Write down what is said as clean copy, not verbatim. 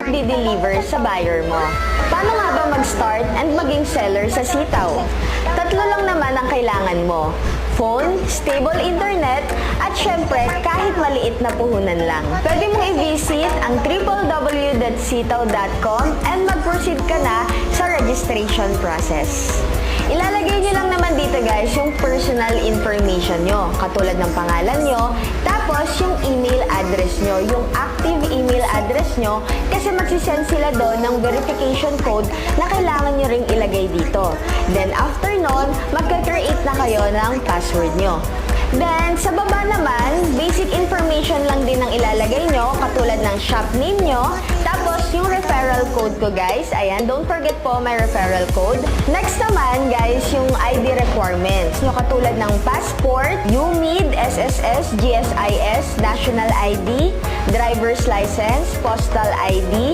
di-deliver sa buyer mo. Paano nga ba mag-start and maging seller sa sitaw? Tatlo lang naman ang kailangan mo. Phone, stable internet, at syempre kahit maliit na puhunan lang. Pwede mong i-visit ang www.sitaw.com and mag-proceed ka na sa registration process. Ilalagay nyo lang naman dito guys yung personal information nyo, katulad ng pangalan nyo, tapos yung email address nyo, yung active email address nyo, kasi magsisend sila doon ng verification code na kailangan nyo ring ilagay dito. Then after nun, magka-create na kayo ng password nyo. Then, sa baba naman, basic information lang din ang ilalagay nyo, katulad ng shop name nyo, tapos yung referral code ko guys, ayan, don't forget po my referral code. Next naman guys, yung ID requirements nyo, katulad ng passport, UMID, SSS, GSIS, national ID, driver's license, postal ID,